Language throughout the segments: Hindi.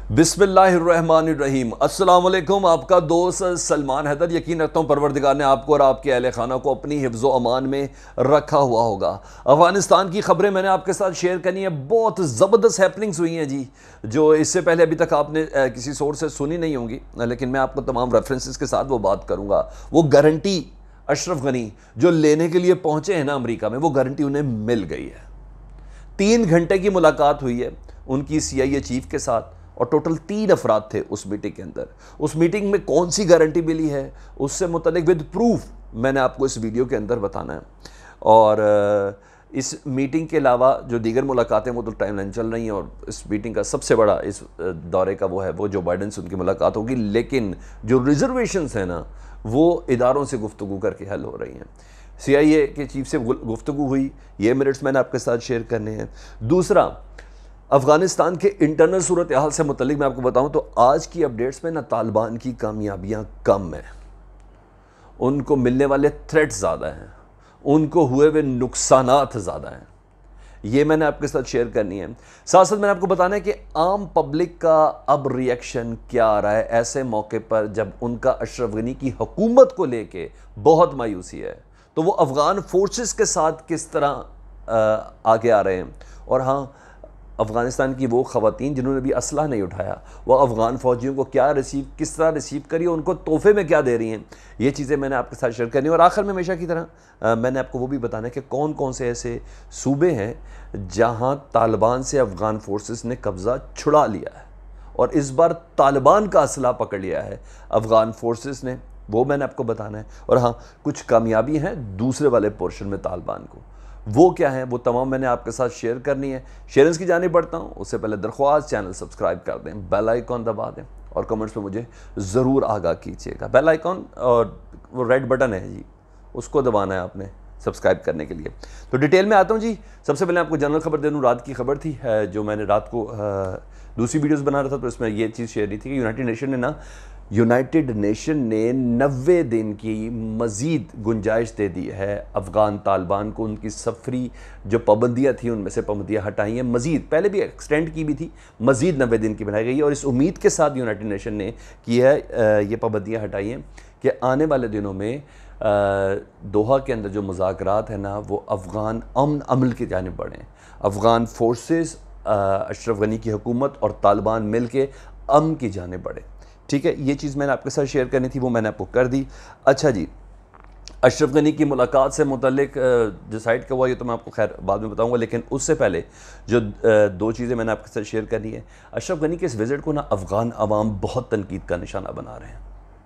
बिस्मिल्लाहिर्रहमानिर्रहीम। अस्सलाम वालेकुम। आपका दोस्त सलमान हैदर। यकीन रखता हूँ परवरदिगार ने आपको और आपके अहले खाना को अपनी हिफ्ज़ व अमान में रखा हुआ होगा। अफ़गानिस्तान की खबरें मैंने आपके साथ शेयर करनी है। बहुत ज़बरदस्त हैपनिंग्स हुई हैं जी, जो इससे पहले अभी तक आपने किसी सोर्स से सुनी नहीं होंगी, लेकिन मैं आपको तमाम रेफरेंसेस के साथ वो बात करूँगा। वो गारंटी अशरफ गनी जो लेने के लिए पहुँचे हैं ना अमरीका में, वो गारंटी उन्हें मिल गई है। 3 घंटे की मुलाकात हुई है उनकी CIA चीफ के साथ, और टोटल 3 अफराद थे उस मीटिंग के अंदर। उस मीटिंग में कौन सी गारंटी मिली है उससे मुतल्लिक विद प्रूफ मैंने आपको इस वीडियो के अंदर बताना है। और इस मीटिंग के अलावा जो दीगर मुलाकातें वो तो टाइमलाइन चल रही हैं, और इस मीटिंग का सबसे बड़ा इस दौरे का वो है वो जो बाइडन से उनकी मुलाकात होगी। लेकिन जो रिजर्वेशंस हैं ना, वो इदारों से गुफ्तगू करके हल हो रही हैं। CIA के चीफ से गुफ्तगू हुई, ये मिनट्स मैंने आपके साथ शेयर करने हैं। दूसरा, अफ़गानिस्तान के इंटरनल सूरत हाल से मुतल्लिक मैं आपको बताऊं तो आज की अपडेट्स में ना तालिबान की कामयाबियां कम हैं, उनको मिलने वाले थ्रेट ज़्यादा हैं, उनको हुए हुए नुकसानात ज़्यादा हैं। ये मैंने आपके साथ शेयर करनी है। साथ साथ मैंने आपको बताना है कि आम पब्लिक का अब रिएक्शन क्या आ रहा है ऐसे मौके पर जब उनका अशरफ गनी की हुकूमत को लेके बहुत मायूसी है, तो वो अफ़गान फोर्सेस के साथ किस तरह आगे आ रहे हैं। और हाँ, अफ़गानिस्तान की वो ख़वातीन जिन्होंने भी असला नहीं उठाया, वो अफ़गान फ़ौजियों को किस तरह रिसीव करी, उनको तोहफे में क्या दे रही हैं, ये चीज़ें मैंने आपके साथ शेयर करनी है। और आखिर में हमेशा की तरह मैंने आपको वो भी बताना है कि कौन कौन से ऐसे सूबे हैं जहाँ तालिबान से अफ़गान फोर्सेस ने कब्ज़ा छुड़ा लिया है, और इस बार तालिबान का असला पकड़ लिया है अफ़गान फोर्सेस ने, वो मैंने आपको बताना है। और हाँ, कुछ कामयाबी हैं दूसरे वाले पोर्शन में तालिबान को, वो क्या है वो तमाम मैंने आपके साथ शेयर करनी है। शेयरिंग्स की जानिब बढ़ता हूँ, उससे पहले दरख्वास्त चैनल सब्सक्राइब कर दें, बेल आइकॉन दबा दें, और कमेंट्स में मुझे ज़रूर आगाह कीजिएगा। बेल आइकॉन और वो रेड बटन है जी, उसको दबाना है आपने सब्सक्राइब करने के लिए। तो डिटेल में आता हूँ जी। सबसे पहले आपको जनरल खबर दे दूँ। रात की खबर थी जो मैंने रात को दूसरी वीडियोस बना रहा था, तो इसमें ये चीज़ शेयर नहीं थी कि यूनाइटेड नेशन ने 90 दिन की मज़ीद गुंजाइश दे दी है अफ़गान तालिबान को। उनकी सफरी जो पाबंदियाँ थी उनमें से पाबंदियाँ हटाई हैं, मज़ीद पहले भी एक्सटेंड की भी थी, मज़ीद 90 दिन की बनाई गई है। और इस उम्मीद के साथ यूनाइटेड नेशन ने की है ये पाबंदियाँ हटाई हैं कि आने वाले दिनों में दोहा के अंदर जो मुज़ाकरात है ना, वो अफ़गान अमन अमल की जानिब बढ़ें। अफ़गान फोर्सेस, अशरफ गनी की हुकूमत और तालिबान मिल के अमन की जानिब बढ़े। ठीक है, ये चीज़ मैंने आपके साथ शेयर करनी थी, वो मैंने आपको कर दी। अच्छा जी, अशरफ गनी की मुलाकात से मुतल्लिक डिसाइड क्या हुआ ये तो मैं आपको खैर बाद में बताऊंगा, लेकिन उससे पहले जो दो चीज़ें मैंने आपके साथ शेयर करनी है। अशरफ गनी के इस विज़िट को ना अफ़गान अवाम बहुत तनकीद का निशाना बना रहे हैं,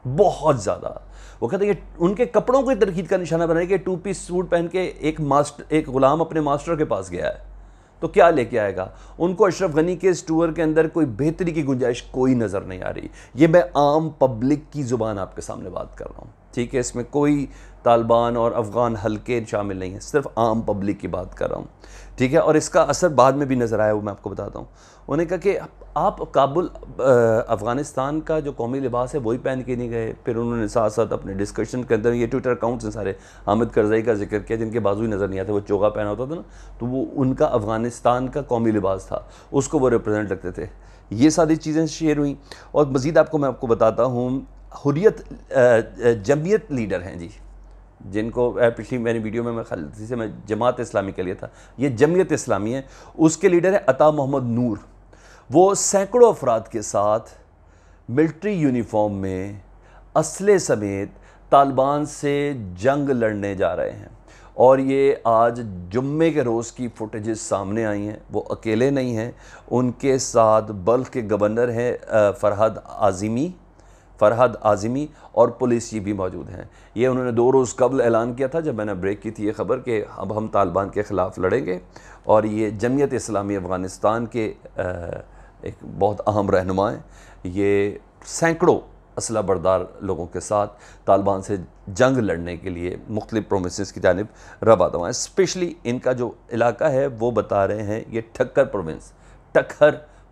बहुत ज़्यादा। वो कहते हैं कि उनके कपड़ों को तनकीद का निशाना बना रहे हैं कि 2 पीस सूट पहन के एक ग़ुलाम अपने मास्टर के पास गया है तो क्या लेके आएगा। उनको अशरफ गनी के इस टूर के अंदर कोई बेहतरी की गुंजाइश कोई नज़र नहीं आ रही। ये मैं आम पब्लिक की ज़ुबान आपके सामने बात कर रहा हूँ, ठीक है। इसमें कोई तालिबान और अफ़गान हल्के शामिल नहीं है, सिर्फ आम पब्लिक की बात कर रहा हूँ, ठीक है। और इसका असर बाद में भी नज़र आया, वो मैं आपको बताता हूँ। उन्होंने कहा कि आप काबुल अफ़गानिस्तान का जो कौमी लिबास है वही पहन के नहीं गए। फिर उन्होंने साथ साथ अपने डिस्कशन के अंदर ये ट्विटर अकाउंट्स हैं सारे, हामिद करज़ई का जिक्र किया जिनके बाजू ही नज़र नहीं आते, वो चोगा पहना होता था ना, तो वो उनका अफ़गानिस्तान का कौमी लिबास था, उसको वो रिप्रेजेंट रखते थे। ये सारी चीज़ें शेयर हुई। और मज़ीद मैं आपको बताता हूँ, हुर्रियत जमीयत लीडर हैं जी, जिनको पिछली मैंने वीडियो में मैं जमात इस्लामी के लिए था, ये जमीयत इस्लामी है, उसके लीडर है अता मोहम्मद नूर। वो सैकड़ों अफराद के साथ मिलिट्री यूनिफॉर्म में असले समेत तालिबान से जंग लड़ने जा रहे हैं। और ये आज जुम्मे के रोज़ की फुटेजेस सामने आई हैं। वो अकेले नहीं हैं, उनके साथ बल्ख के गवर्नर हैं फ़रहद आज़मी और पुलिस भी मौजूद हैं। ये उन्होंने 2 रोज़ कबल ऐलान किया था जब मैंने ब्रेक की थी ये ख़बर कि अब हम तालिबान के ख़िलाफ़ लड़ेंगे। और ये जमीयत इस्लामी अफ़गानिस्तान के एक बहुत अहम रहनुमा हैं। ये सैकड़ों असला बरदार लोगों के साथ तालिबान से जंग लड़ने के लिए मुख्तलिफ़ प्रोविंसेस की जानिब रवाना हैं। स्पेशली इनका जो इलाका है वो बता रहे हैं ये टक्कर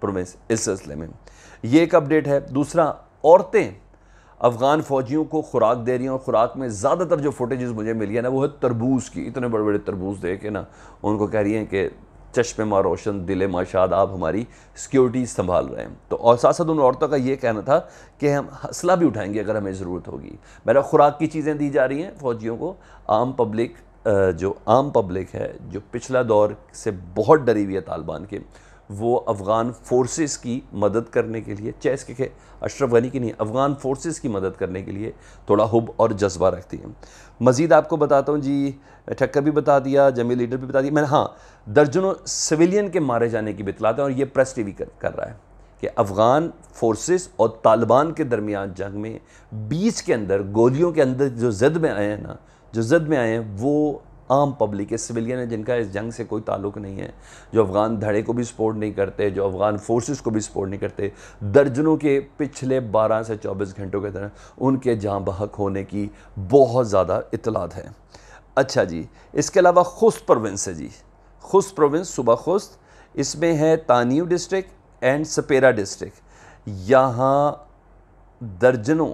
प्रोविंस इस सिलसिले में ये एक अपडेट है। दूसरा, औरतें अफ़गान फ़ौजियों को खुराक दे रही हैं, और खुराक में ज़्यादातर जो फुटेजेस मुझे मिली है ना, वो है तरबूज की। इतने बड़े बड़े तरबूज दे के ना उनको कह रही हैं कि चश्मे रोशन दिल माशाद आप हमारी सिक्योरिटी संभाल रहे हैं। तो और साथ साथ उन औरतों का ये कहना था कि हम हौसला भी उठाएंगे अगर हमें ज़रूरत होगी। मेरा खुराक की चीज़ें दी जा रही हैं फ़ौजियों को। आम पब्लिक जो आम पब्लिक है जो पिछला दौर से बहुत डरी हुई है तालिबान के, वो अफ़गान फ़ोर्सेस की मदद करने के लिए, चाहे इसके के अशरफ गनी की नहीं, अफ़गान फ़ोर्सेस की मदद करने के लिए थोड़ा हुब और जज्बा रखती हैं। मज़ीद आपको बताता हूँ जी, ठक्कर भी बता दिया, जमील लीडर भी बता दिया मैंने। हाँ, दर्जनों सिविलियन के मारे जाने की भी इतलात है और ये प्रेस टीवी कर रहा है कि अफ़गान फ़ोर्सेस और तालिबान के दरमियान जंग में बीच के अंदर गोलियों के अंदर जो ज़द में आए हैं ना, जो ज़द में आए हैं वो आम पब्लिक के सिविलियन है जिनका इस जंग से कोई ताल्लुक़ नहीं है, जो अफ़गान धड़े को भी सपोर्ट नहीं करते, जो अफ़गान फोर्सेस को भी सपोर्ट नहीं करते। दर्जनों के पिछले 12 से 24 घंटों के दौरान उनके जाँ बहक होने की बहुत ज़्यादा इतलात है। अच्छा जी, इसके अलावा खुस्त प्रोविंस है जी, खुस्त प्रोविंस सूबा खुस्त, इसमें है तानीव डिस्ट्रिक्ट एंड सपेरा डिस्ट्रिक्ट। यहाँ दर्जनों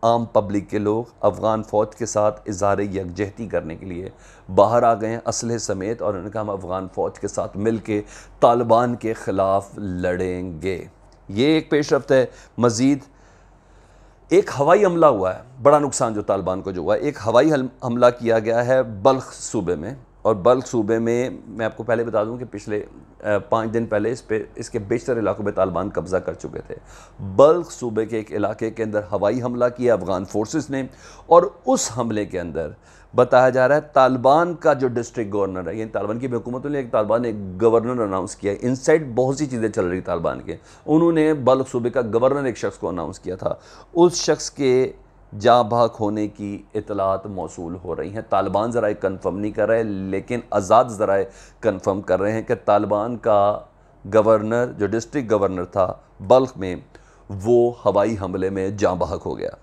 आम पब्लिक के लोग अफ़गान फ़ौज के साथ इज़हार यकजहती करने के लिए बाहर आ गए हैं असलहे समेत, और उन्होंने कहा हम अफ़गान फ़ौज के साथ मिल के तालिबान के ख़िलाफ़ लड़ेंगे। ये एक पेशरफ्त है। मज़ीद एक हवाई हमला हुआ है, बड़ा नुकसान जो तालिबान को जो हुआ है, एक हवाई हमला किया गया है बल्ख सूबे में। और बल्ख सूबे में मैं आपको पहले बता दूं कि पिछले 5 दिन पहले इसके बेशतर इलाकों में तालिबान कब्ज़ा कर चुके थे। बल्ख सूबे के एक इलाके के अंदर हवाई हमला किया अफ़गान फोर्सेस ने, और उस हमले के अंदर बताया जा रहा है तालिबान का जो डिस्ट्रिक्ट गवर्नर है, यानी तालिबान की हुकूमत ने एक तालिबान ने एक गवर्नर अनाउंस किया। इनसाइड बहुत सी चीज़ें चल रही तालिबान के, उन्होंने बल्ख सूबे का गवर्नर एक शख्स को अनाउंस किया था, उस शख्स के जाँ बहक होने की इतलात मौसूल हो रही हैं। तालिबान ज़राए कन्फर्म नहीं कर रहे, लेकिन आज़ाद ज़राए कन्फर्म कर रहे हैं कि तालिबान का गवर्नर जो डिस्ट्रिक्ट गवर्नर था बल्ख में, वो हवाई हमले में जाँ बहक हो गया।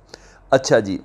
अच्छा जी,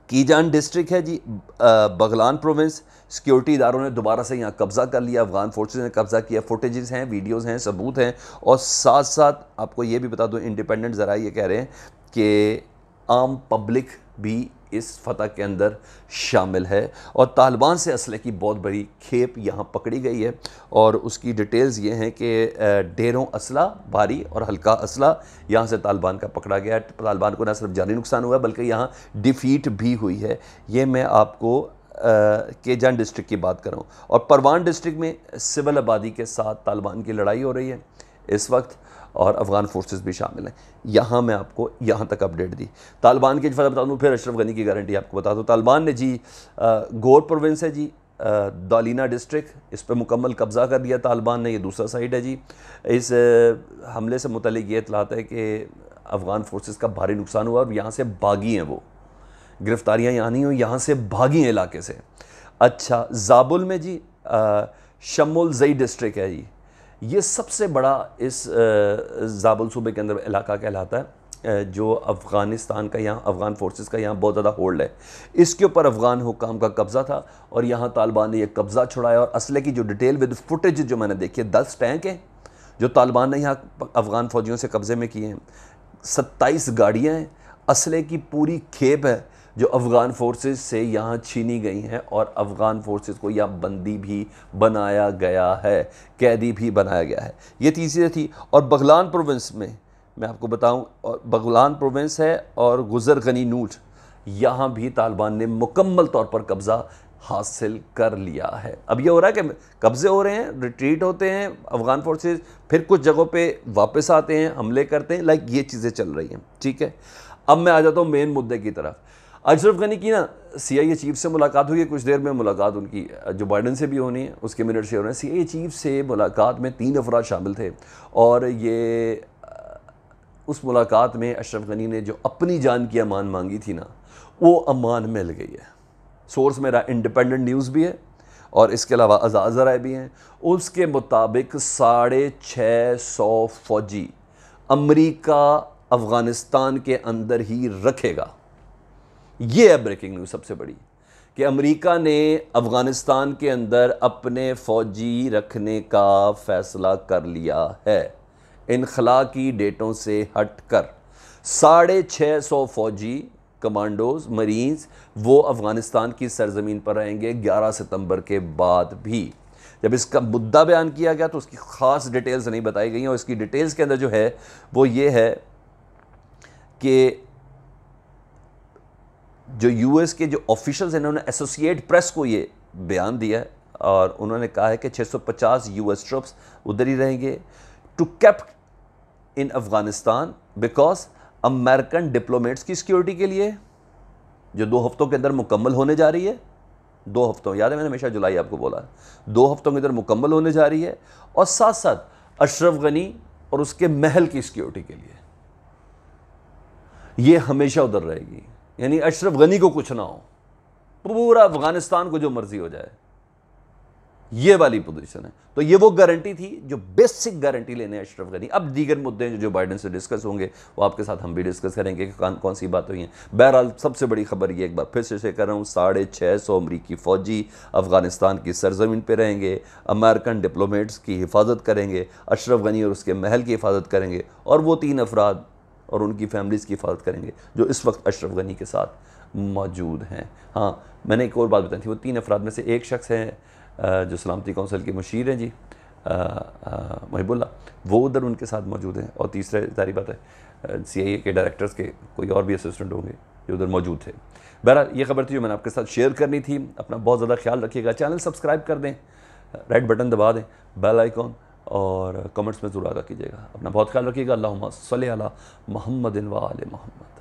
कीजान डिस्ट्रिक्ट है जी, बगलान प्रोविंस, सिक्योरिटी इदारों ने दोबारा से यहाँ कब्ज़ा कर लिया, अफ़गान फोर्सेस ने कब्ज़ा किया। फुटेजेस हैं, वीडियोज़ हैं, सबूत हैं। और साथ साथ आपको ये भी बता दूँ, इंडिपेंडेंट ज़रा ये कह रहे हैं कि आम पब्लिक भी इस फतह के अंदर शामिल है, और तालिबान से असले की बहुत बड़ी खेप यहाँ पकड़ी गई है। और उसकी डिटेल्स ये हैं कि ढेरों असला, भारी और हल्का असला यहाँ से तालिबान का पकड़ा गया है। तालिबान को न सिर्फ जानी नुकसान हुआ है बल्कि यहाँ डिफ़ीट भी हुई है। ये मैं आपको केजान डिस्ट्रिक्ट की बात कर रहा हूँ। और परवान डिस्ट्रिक्ट में सिविल आबादी के साथ तालिबान की लड़ाई हो रही है इस वक्त, और अफ़गान फोर्सेस भी शामिल हैं। यहाँ मैं आपको यहाँ तक अपडेट दी। तालिबान की फतह बता दूँ, फिर अशरफ गनी की गारंटी आपको बता दूँ। तालिबान ने जी गौर प्रोविंस है जी, दालिना डिस्ट्रिक्ट, इस पर मुकम्मल कब्ज़ा कर लिया तालिबान ने। ये दूसरा साइड है जी। इस हमले से मुतल्लिक़ ये इतलात है कि अफ़गान फोर्सेस का भारी नुकसान हुआ और यहाँ से भागी हैं, वो गिरफ्तारियाँ यहाँ नहीं हुई, यहाँ से भागी हैं इलाके से। अच्छा, ज़ाबुल में जी शमुल ज़ई डिस्ट्रिक्ट है जी, ये सबसे बड़ा इस ज़ाबुल सूबे के अंदर इलाका कहलाता है, जो अफ़गानिस्तान का, यहाँ अफ़गान फोर्सेस का यहाँ बहुत ज़्यादा होल्ड है। इसके ऊपर अफ़गान हुकाम का कब्ज़ा था और यहाँ तालिबान ने यह कब्ज़ा छुड़ाया। और असले की जो डिटेल विद फुटेज जो मैंने देखी है, 10 टैंक हैं जो तालिबान ने यहाँ अफ़गान फ़ौजियों से कब्ज़े में किए हैं, 27 गाड़ियाँ हैं, असले की पूरी खेप है जो अफ़गान फोर्सेस से यहाँ छीनी गई हैं, और अफ़गान फोर्सेस को यहाँ बंदी भी बनाया गया है, कैदी भी बनाया गया है। ये तीसरी थी। और बगलान प्रोविंस में मैं आपको बताऊं, और बगलान प्रोविंस है और गुज़र गनी नूट, यहाँ भी तालिबान ने मुकम्मल तौर पर कब्ज़ा हासिल कर लिया है। अब ये हो रहा है कि कब्ज़े हो रहे हैं, रिट्रीट होते हैं अफ़गान फोर्सेस, फिर कुछ जगहों पे वापस आते हैं, हमले करते हैं, लाइक ये चीज़ें चल रही हैं। ठीक है, अब मैं आ जाता हूँ मेन मुद्दे की तरफ। अशरफ गनी की ना CIA चीफ से मुलाकात हुई है, कुछ देर में मुलाकात उनकी जो बाइडन से भी होनी है, उसके मिनट से हो रहे हैं। CIA चीफ से मुलाकात में 3 अफराद शामिल थे, और ये उस मुलाकात में अशरफ गनी ने जो अपनी जान की अमान मांगी थी ना, वो अमान मिल गई है। सोर्स मेरा इंडिपेंडेंट न्यूज़ भी है और इसके अलावा आज़ाद ज़राए भी हैं। उसके मुताबिक 650 फ़ौजी अमेरिका अफ़गानिस्तान के अंदर ही रखेगा। ये है ब्रेकिंग न्यूज़ सबसे बड़ी, कि अमेरिका ने अफ़गानिस्तान के अंदर अपने फ़ौजी रखने का फ़ैसला कर लिया है। इनखला की डेटों से हट कर 650 फ़ौजी कमांडोज़, मरीन्स, वो अफ़गानिस्तान की सरज़मीन पर रहेंगे 11 सितंबर के बाद भी। जब इसका मुद्दा बयान किया गया तो उसकी ख़ास डिटेल्स नहीं बताई गई, और इसकी डिटेल्स के अंदर जो है वो ये है कि जो यूएस के जो ऑफिशियल्स हैं उन्होंने एसोसिएट प्रेस को ये बयान दिया है, और उन्होंने कहा है कि 650 यूएस ट्रुप्स उधर ही रहेंगे to kept in Afghanistan because American diplomats की सिक्योरिटी के लिए, जो 2 हफ्तों के अंदर मुकम्मल होने जा रही है। 2 हफ्तों, याद है मैंने हमेशा जुलाई आपको बोला है, 2 हफ्तों के अंदर मुकम्मल होने जा रही है, और साथ साथ अशरफ गनी और उसके महल की सिक्योरिटी के लिए ये हमेशा उधर रहेगी। यानी अशरफ गनी को कुछ ना हो, पूरा अफगानिस्तान को जो मर्जी हो जाए, ये वाली पोजीशन है। तो ये वो गारंटी थी जो बेसिक गारंटी लेने अशरफ गनी। अब दीगर मुद्दे जो बाइडन से डिस्कस होंगे वो आपके साथ हम भी डिस्कस करेंगे कि कौन सी बात हुई है। बहरहाल सबसे बड़ी खबर ये, एक बार फिर से कर रहा हूँ, 650 अमरीकी फ़ौजी अफगानिस्तान की सरजमीन पर रहेंगे, अमेरिकन डिप्लोमेट्स की हिफाजत करेंगे, अशरफ गनी और उसके महल की हिफाजत करेंगे, और वो 3 अफराद और उनकी फैमिलीज़ की हिफाजत करेंगे जो इस वक्त अशरफ गनी के साथ मौजूद हैं। हाँ, मैंने एक और बात बताई थी, वो 3 अफराद में से एक शख्स है जो सलामती कौंसिल के मुशीर हैं जी, महिबुल्ला, वो उधर उनके साथ मौजूद हैं, और तीसरे जारी बात है CIA के डायरेक्टर्स के कोई और भी असिस्टेंट होंगे जो उधर मौजूद थे। बहरहाल ये खबर थी जो मैंने आपके साथ शेयर करनी थी। अपना बहुत ज़्यादा ख्याल रखिएगा, चैनल सब्सक्राइब कर दें, रेड बटन दबा दें, बेल आइकॉन, और कमेंट्स में ज़रूर आगा कीजिएगा। अपना बहुत ख्याल रखिएगा। अल्लाहुम्मा सल्ली अला मुहम्मदिन व आले मुहम्मद।